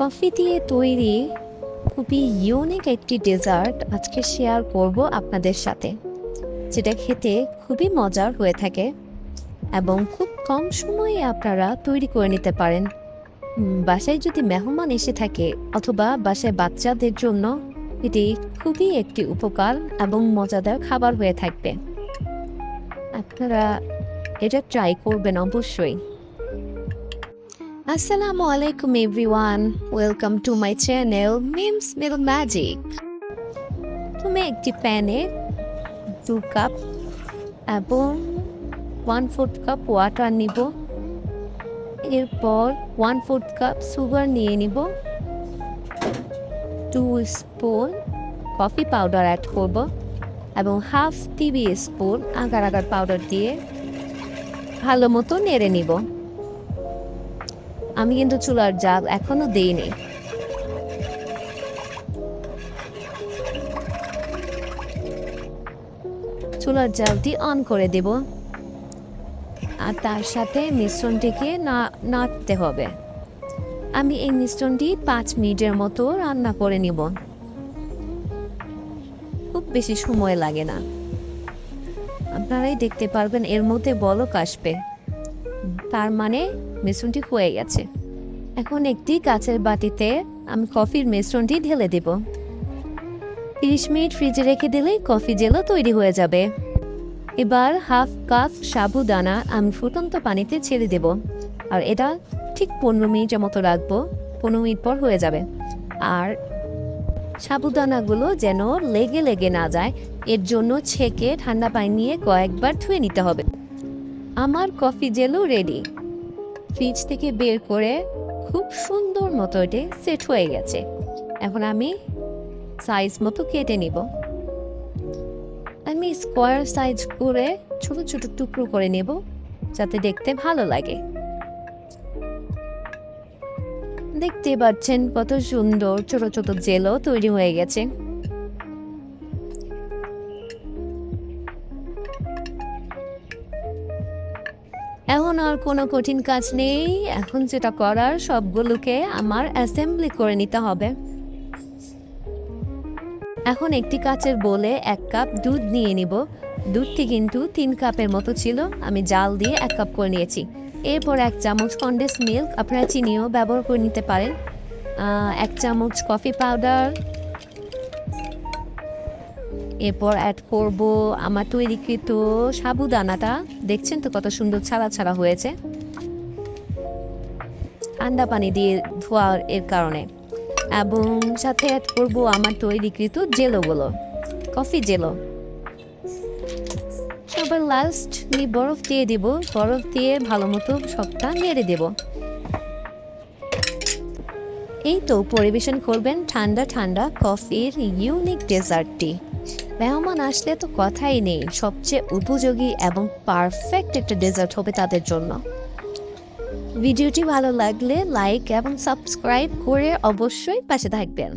Coffee দিয়ে তৈরি খুবই ইউনিক একটি ডেজার্ট আজকে শেয়ার করব আপনাদের সাথে, যেটা খেতে খুবই মজার হয়ে থাকে এবং খুব কম সময়ে আপনারা তৈরি করে নিতে পারেন। বাসায় যদি মেহমান এসে থাকে অথবা বাসায় বাচ্চাদের জন্য এটি খুবই একটি উপকার এবং মজাদার খাবার হয়ে থাকবে। আপনারা এটা ট্রাই করবেন অবশ্যই। Assalamu alaikum everyone, welcome to my channel Memes Milk Magic. তুমি একটি প্যানে 2 কাপ এবং 1/4 কাপ ওয়াটার নিব। এরপর 1/4 কাপ সুগার নিয়ে নিব। 2 স্পুন কফি পাউডার অ্যাড করব এবং half table spoon agar agar powder দিয়ে ভালো মতো নেড়ে নিব। আমি কিন্তু চুলার জাল এখনো দেইনি। চুলার জালটি অন করে দেব আর তার সাথে মিশ্রণটিকে নাড়তে হবে। আমি এই মিশ্রণটি 5 মিনিটের মতো রান্না করে নিব। খুব বেশি সময় লাগে না, আপনারাই দেখতে পারবেন এর মধ্যে বলক আসবে, তার মানে মিশ্রণটি হয়ে গেছে। এখন একটি কাচের বাটিতে আমি কফির মিশ্রণটি ঢেলে দেব। 30 মিনিট ফ্রিজে রেখে দিলেই কফি জেলো তৈরি হয়ে যাবে। এবার হাফ কাপ সাবুদানা আমি ফুটন্ত পানিতে ছেড়ে দেব আর এটা ঠিক 15 মিনিটের মতো রাখবো। 15 মিনিট পর হয়ে যাবে। আর সাবুদানাগুলো যেন লেগে লেগে না যায়, এর জন্য ছেঁকে ঠান্ডা পানি নিয়ে কয়েকবার ধুয়ে নিতে হবে। আমার কফি জেলো রেডি। ফ্রিজ থেকে বের করে খুব সুন্দর মতো এটি সেট হয়ে গেছে। এখন আমি সাইজ মতো কেটে নিব। আমি স্কোয়ার সাইজ করে ছোট ছোট টুকরো করে নেব যাতে দেখতে ভালো লাগে। দেখতে পাচ্ছেন কত সুন্দর ছোট ছোট জেলো তৈরি হয়ে গেছে। এখন আর কোনো কঠিন কাজ নেই। এখন যেটা করার, সবগুলোকে আমার অ্যাসেম্বলি করে নিতে হবে। এখন একটি কাচের বোলে 1 কাপ দুধ নিয়ে নিব। দুধটি কিন্তু 3 কাপের মতো ছিল, আমি জাল দিয়ে 1 কাপ করে নিয়েছি। এরপর 1 চামচ কনডেন্স মিল্ক, আপনারা চিনিও ব্যবহার করে নিতে পারেন। 1 চামচ কফি পাউডার। এরপর অ্যাড করব আমার তৈরিকৃত সাবুদানাটা। দেখছেন তো কত সুন্দর ছাড়া ছাড়া হয়েছে, ঠান্ডা পানি দিয়ে ধোয়ার এর কারণে। এবং সাথে অ্যাড করব আমার তৈরিকৃত জেলোগুলো, কফি জেলো। সবার লাস্ট বরফ দিয়ে দেব। বরফ দিয়ে ভালো মতো সবটা নেড়ে দেব। এই তো পরিবেশন করবেন ঠান্ডা ঠান্ডা কফির ইউনিক ডেজার্টটি। মেহমান আসলে তো কথাই নেই, সবচেয়ে উপযোগী এবং পারফেক্ট একটা ডেজার্ট হবে তাদের জন্য। ভিডিওটি ভালো লাগলে লাইক এবং সাবস্ক্রাইব করে অবশ্যই পাশে থাকবেন।